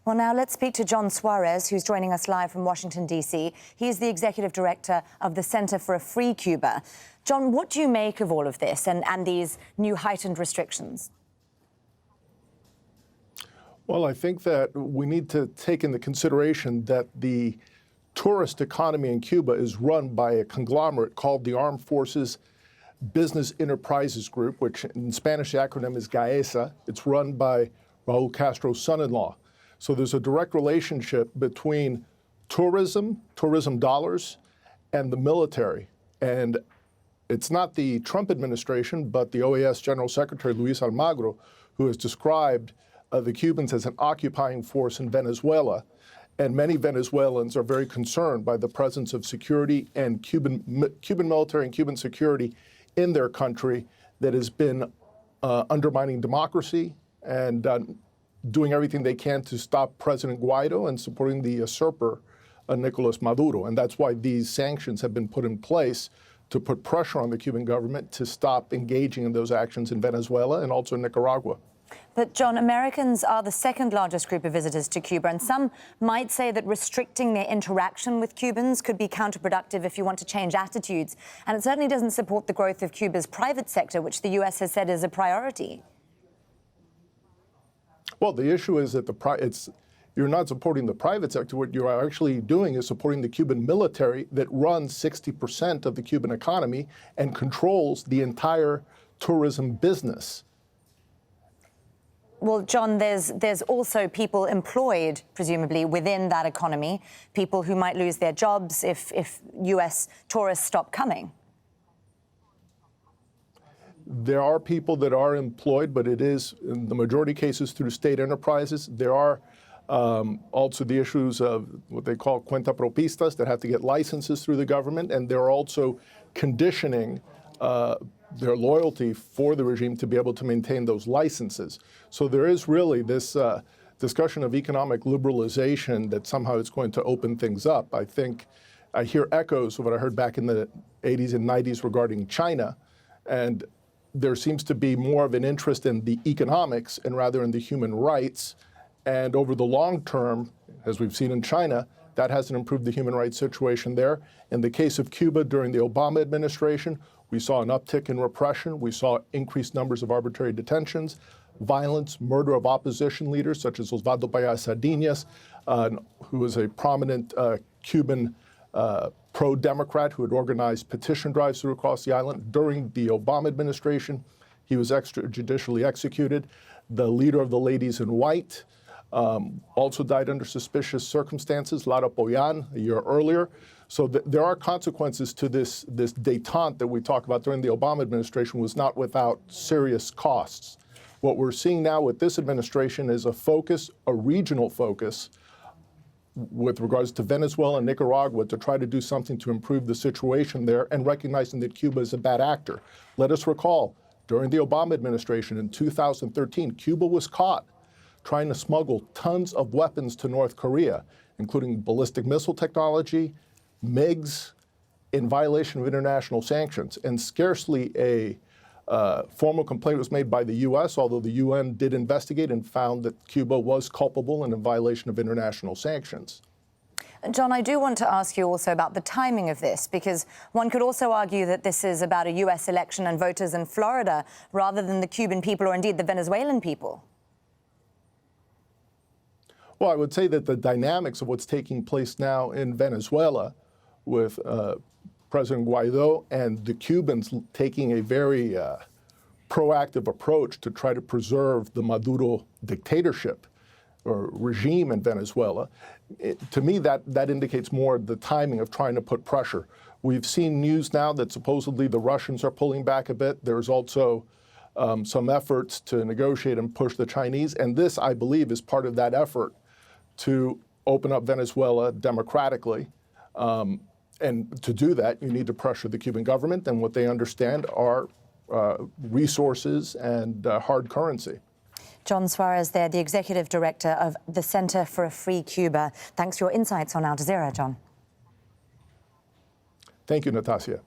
Well, now let's speak to John Suarez, who's joining us live from Washington, D.C. He is the Executive Director of the Center for a Free Cuba. John, what do you make of all of this and these new heightened restrictions? Well, I think that we need to take into consideration that the tourist economy in Cuba is run by a conglomerate called the Armed Forces Business Enterprises Group, which in Spanish the acronym is GAESA. It's run by Raul Castro's son-in-law. So there's a direct relationship between tourism dollars, and the military. And it's not the Trump administration, but the OAS General Secretary Luis Almagro, who has described the Cubans as an occupying force in Venezuela. And many Venezuelans are very concerned by the presence of security and Cuban military and Cuban security in their country that has been undermining democracy and doing everything they can to stop President Guaido and supporting the usurper, Nicolas Maduro. And that's why these sanctions have been put in place to put pressure on the Cuban government to stop engaging in those actions in Venezuela and also in Nicaragua. But, John, Americans are the second largest group of visitors to Cuba, and some might say that restricting their interaction with Cubans could be counterproductive if you want to change attitudes. And it certainly doesn't support the growth of Cuba's private sector, which the U.S. has said is a priority. Well, the issue is that you're not supporting the private sector. What you're actually doing is supporting the Cuban military that runs 60% of the Cuban economy and controls the entire tourism business. Well, John, there's also people employed, presumably, within that economy, people who might lose their jobs if U.S. tourists stop coming. There are people that are employed, but it is, in the majority of cases, through state enterprises. There are also the issues of what they call cuenta propistas that have to get licenses through the government, and they're also conditioning their loyalty for the regime to be able to maintain those licenses. So there is really this discussion of economic liberalization that somehow it's going to open things up. I think I hear echoes of what I heard back in the 80s and 90s regarding China, and there seems to be more of an interest in the economics and rather in the human rights. And over the long term, as we've seen in China, that hasn't improved the human rights situation there. In the case of Cuba during the Obama administration, we saw an uptick in repression. We saw increased numbers of arbitrary detentions, violence, murder of opposition leaders such as Osvaldo Payá Sardiñas, who was a prominent Cuban pro-Democrat who had organized petition drives through across the island. During the Obama administration, he was extrajudicially executed. The leader of the Ladies in White also died under suspicious circumstances, Lara Poyan, a year earlier. So there are consequences to this détente that we talk about during the Obama administration was not without serious costs. What we're seeing now with this administration is a regional focus, with regards to Venezuela and Nicaragua to try to do something to improve the situation there and recognizing that Cuba is a bad actor. Let us recall, during the Obama administration in 2013, Cuba was caught trying to smuggle tons of weapons to North Korea, including ballistic missile technology, MiGs, in violation of international sanctions. And scarcely a formal complaint was made by the U.S., although the UN did investigate and found that Cuba was culpable and in violation of international sanctions. John, I do want to ask you also about the timing of this, because one could also argue that this is about a U.S. election and voters in Florida rather than the Cuban people or indeed the Venezuelan people. Well, I would say that the dynamics of what's taking place now in Venezuela with President Guaido and the Cubans taking a very proactive approach to try to preserve the Maduro dictatorship or regime in Venezuela, to me that indicates more the timing of trying to put pressure. We've seen news now that supposedly the Russians are pulling back a bit. There's also some efforts to negotiate and push the Chinese, and this, I believe, is part of that effort to open up Venezuela democratically. And to do that, you need to pressure the Cuban government, and what they understand are resources and hard currency. John Suarez there, the Executive Director of the Center for a Free Cuba. Thanks for your insights on Al Jazeera, John. Thank you, Natasha.